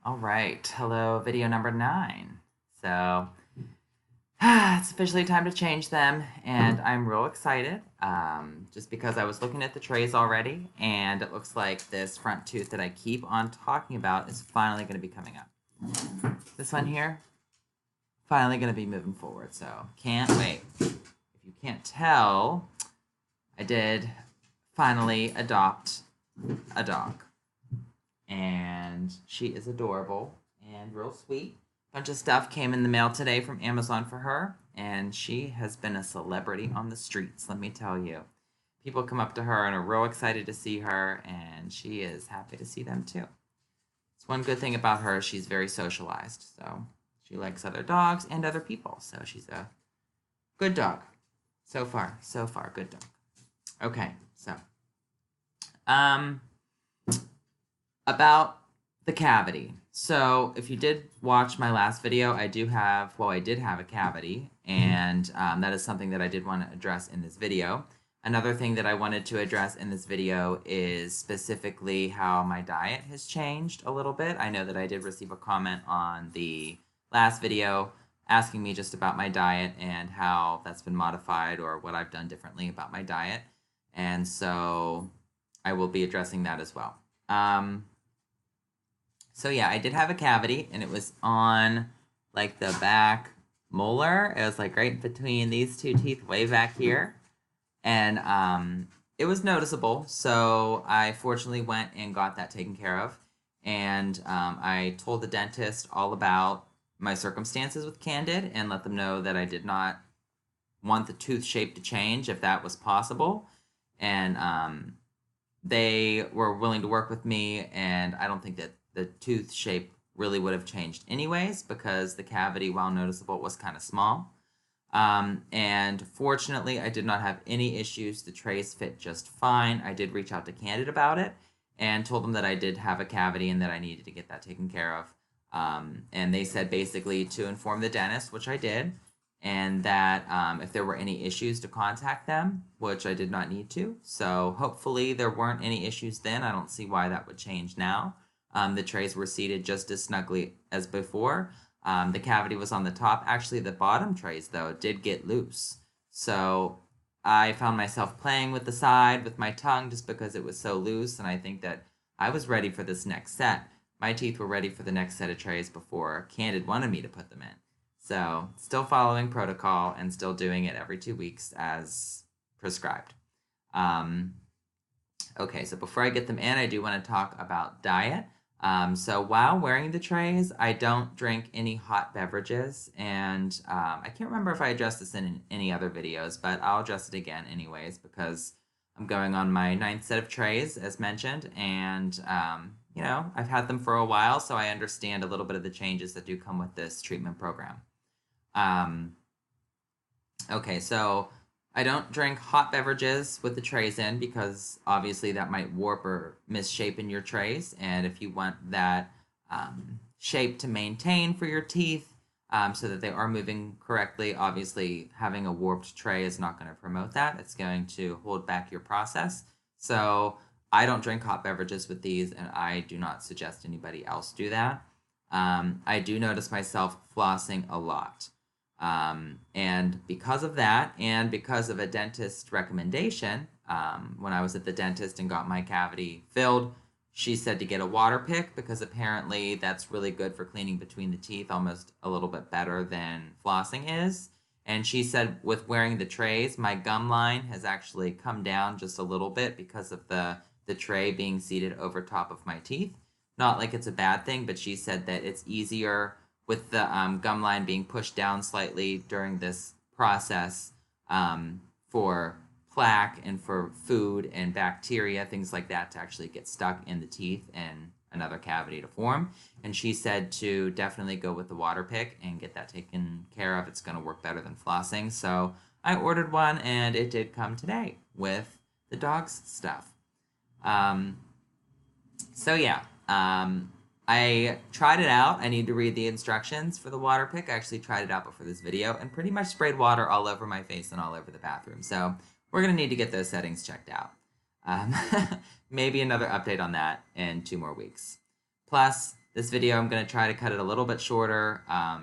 All right, hello, video number 9. So, it's officially time to change them, and I'm real excited, just because I was looking at the trays already, and it looks like this front tooth that I keep on talking about is finally going to be coming up. This one here, finally going to be moving forward, so can't wait. If you can't tell, I did finally adopt a dog. And she is adorable and real sweet. Bunch of stuff came in the mail today from Amazon for her, and she has been a celebrity on the streets, let me tell you. People come up to her and are real excited to see her, and she is happy to see them too. It's one good thing about her, she's very socialized, so she likes other dogs and other people, so she's a good dog. So far, good dog. Okay, so um about the cavity. So if you did watch my last video, I did have a cavity, and that is something that I did want to address in this video. Another thing that I wanted to address in this video is specifically how my diet has changed a little bit. I know that I did receive a comment on the last video asking me just about my diet and how that's been modified or what I've done differently about my diet. And so I will be addressing that as well. So yeah, I did have a cavity, and it was on like the back molar. It was like right between these two teeth, way back here, and it was noticeable. So I fortunately went and got that taken care of, and I told the dentist all about my circumstances with Candid and let them know that I did not want the tooth shape to change if that was possible, and they were willing to work with me, and I don't think that the tooth shape really would have changed anyways because the cavity, while noticeable, was kind of small. And fortunately, I did not have any issues. The trays fit just fine. I did reach out to Candid about it and told them that I did have a cavity and that I needed to get that taken care of. And they said basically to inform the dentist, which I did, and that if there were any issues to contact them, which I did not need to. So hopefully there weren't any issues then. I don't see why that would change now. The trays were seated just as snugly as before. The cavity was on the top. Actually, the bottom trays, though, did get loose. So I found myself playing with the side with my tongue just because it was so loose, and I think that I was ready for this next set. My teeth were ready for the next set of trays before Candid wanted me to put them in. So still following protocol and still doing it every 2 weeks as prescribed. Okay, so before I get them in, I do want to talk about diet. So while wearing the trays, I don't drink any hot beverages, and I can't remember if I addressed this in any other videos, but I'll address it again anyways because I'm going on my 9th set of trays, as mentioned, and you know, I've had them for a while, so I understand a little bit of the changes that do come with this treatment program. Um, okay, so I don't drink hot beverages with the trays in because obviously that might warp or misshapen your trays. And if you want that shape to maintain for your teeth so that they are moving correctly, obviously having a warped tray is not going to promote that. It's going to hold back your process. So I don't drink hot beverages with these, and I do not suggest anybody else do that. I do notice myself flossing a lot. And because of that, and because of a dentist recommendation, when I was at the dentist and got my cavity filled, she said to get a water pick because apparently that's really good for cleaning between the teeth, almost a little bit better than flossing is. And she said with wearing the trays, my gum line has actually come down just a little bit because of the tray being seated over top of my teeth. Not like it's a bad thing, but she said that it's easier with the gum line being pushed down slightly during this process for plaque and for food and bacteria, things like that, to actually get stuck in the teeth and another cavity to form. And she said to definitely go with the water pick and get that taken care of. It's going to work better than flossing. So I ordered one, and it did come today with the dog's stuff. So yeah, I tried it out. I need to read the instructions for the water pick. I actually tried it out before this video and pretty much sprayed water all over my face and all over the bathroom. So we're going to need to get those settings checked out. Um, maybe another update on that in 2 more weeks. Plus, this video, I'm going to try to cut it a little bit shorter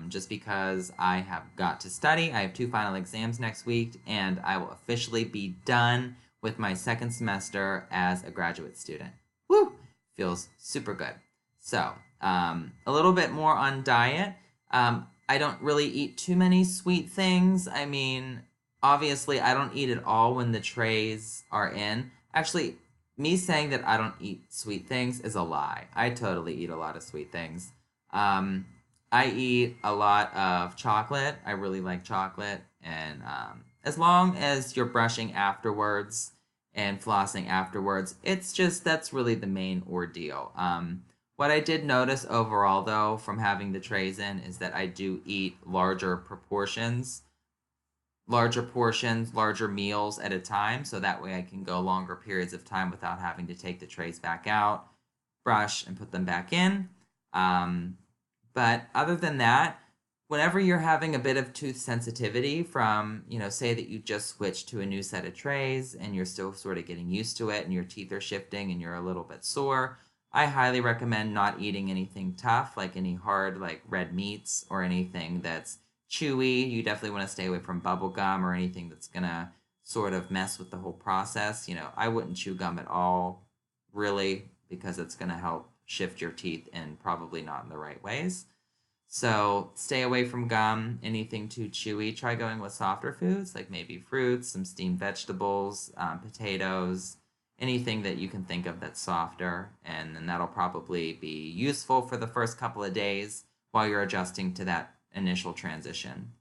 just because I have got to study. I have 2 final exams next week, and I will officially be done with my second semester as a graduate student. Woo! Feels super good. So, a little bit more on diet. I don't really eat too many sweet things. I mean, obviously, I don't eat it all when the trays are in. Actually, me saying that I don't eat sweet things is a lie. I totally eat a lot of sweet things. I eat a lot of chocolate. I really like chocolate. And as long as you're brushing afterwards and flossing afterwards, it's just that's really the main ordeal. What I did notice overall, though, from having the trays in is that I do eat larger portions, larger meals at a time, so that way I can go longer periods of time without having to take the trays back out, brush, and put them back in. But other than that, whenever you're having a bit of tooth sensitivity from, say that you just switched to a new set of trays and you're still sort of getting used to it and your teeth are shifting and you're a little bit sore, I highly recommend not eating anything tough, like any hard, like red meats or anything that's chewy. You definitely want to stay away from bubble gum or anything that's going to sort of mess with the whole process. I wouldn't chew gum at all, really, because it's going to help shift your teeth and probably not in the right ways. So stay away from gum, anything too chewy. Try going with softer foods, like maybe fruits, some steamed vegetables, potatoes, anything that you can think of that's softer. And then that'll probably be useful for the first couple of days while you're adjusting to that initial transition.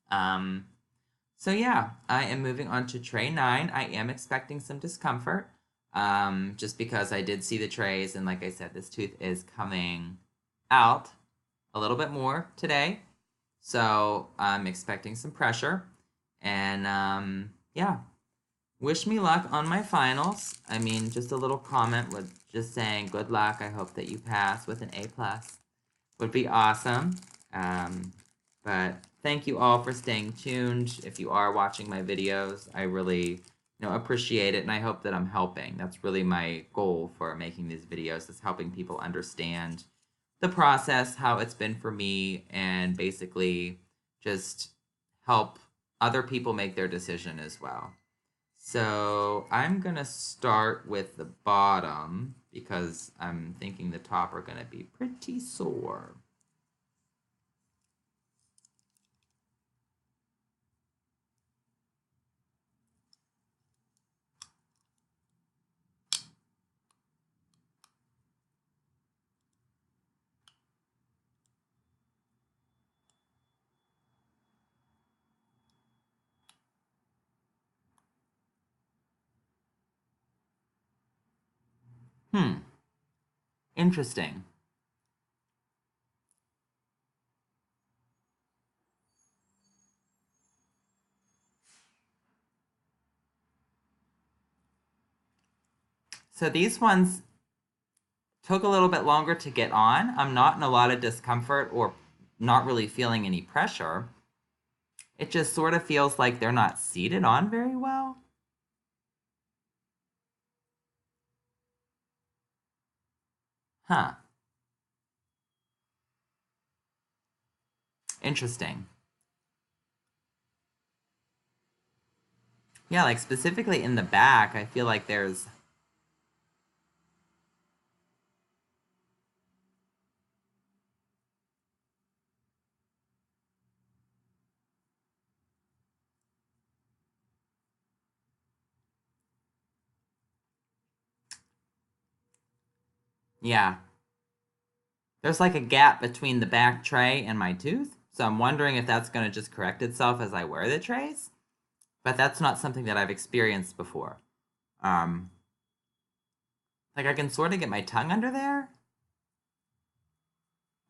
So yeah, I am moving on to tray 9. I am expecting some discomfort just because I did see the trays, and like I said, this tooth is coming out a little bit more today. So I'm expecting some pressure. And yeah, wish me luck on my finals. I mean, just a little comment with just saying good luck. I hope that you pass with an A+. Would be awesome. But thank you all for staying tuned. If you are watching my videos, I really appreciate it, and I hope that I'm helping. That's really my goal for making these videos, is helping people understand the process, how it's been for me, and basically just help other people make their decision as well. So I'm going to start with the bottom because I'm thinking the top are going to be pretty sore. Interesting. So these ones took a little bit longer to get on. I'm not in a lot of discomfort or not really feeling any pressure. It just sort of feels like they're not seated on very well. Huh. Interesting. Yeah, like specifically in the back, I feel like there's... Yeah. There's like a gap between the back tray and my tooth. So I'm wondering if that's going to just correct itself as I wear the trays. But that's not something that I've experienced before. Like I can sort of get my tongue under there.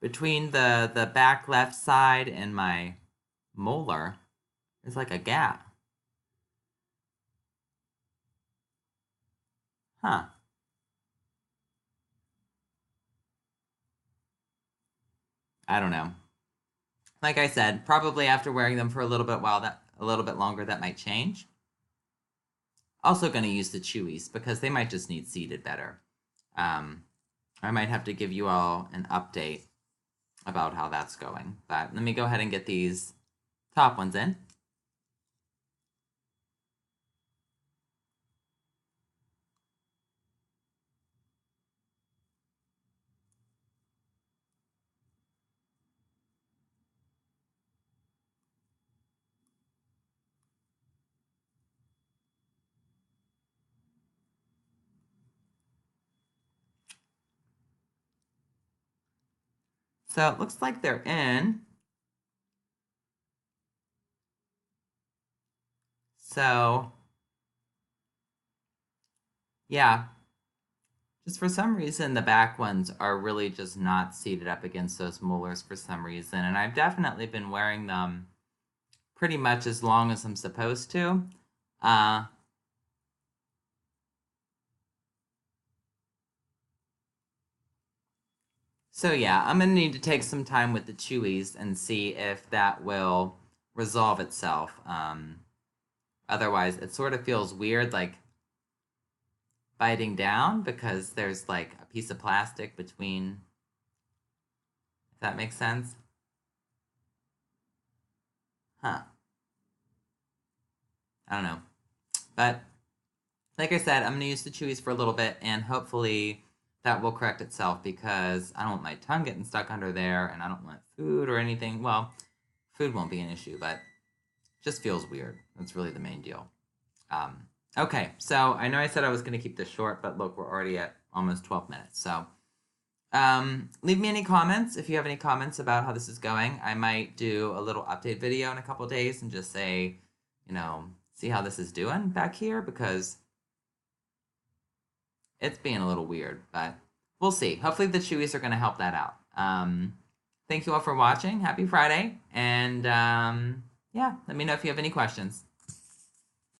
Between the back left side and my molar, there's like a gap. Huh. I don't know. Like I said, probably after wearing them for a little bit longer, that might change. Also going to use the chewies because they might just need seated better. All I might have to give you all an update about how that's going. But let me go ahead and get these top ones in. So it looks like they're in. So, yeah, just for some reason, the back ones are really just not seated up against those molars for some reason. And I've definitely been wearing them pretty much as long as I'm supposed to. Uh, so yeah, I'm gonna need to take some time with the chewies and see if that will resolve itself. Otherwise, it sort of feels weird, like biting down because there's like a piece of plastic between, if that makes sense. Huh. I don't know. But like I said, I'm going to use the chewies for a little bit and hopefully that will correct itself because I don't want my tongue getting stuck under there and I don't want food or anything. Well, food won't be an issue, but it just feels weird. That's really the main deal. Um, okay, so I know I said I was going to keep this short, but look, we're already at almost 12 minutes. So leave me any comments if you have any comments about how this is going. I might do a little update video in a couple days and just say, see how this is doing back here because it's being a little weird, but we'll see. Hopefully the chewies are going to help that out. Thank you all for watching. Happy Friday. And yeah, let me know if you have any questions.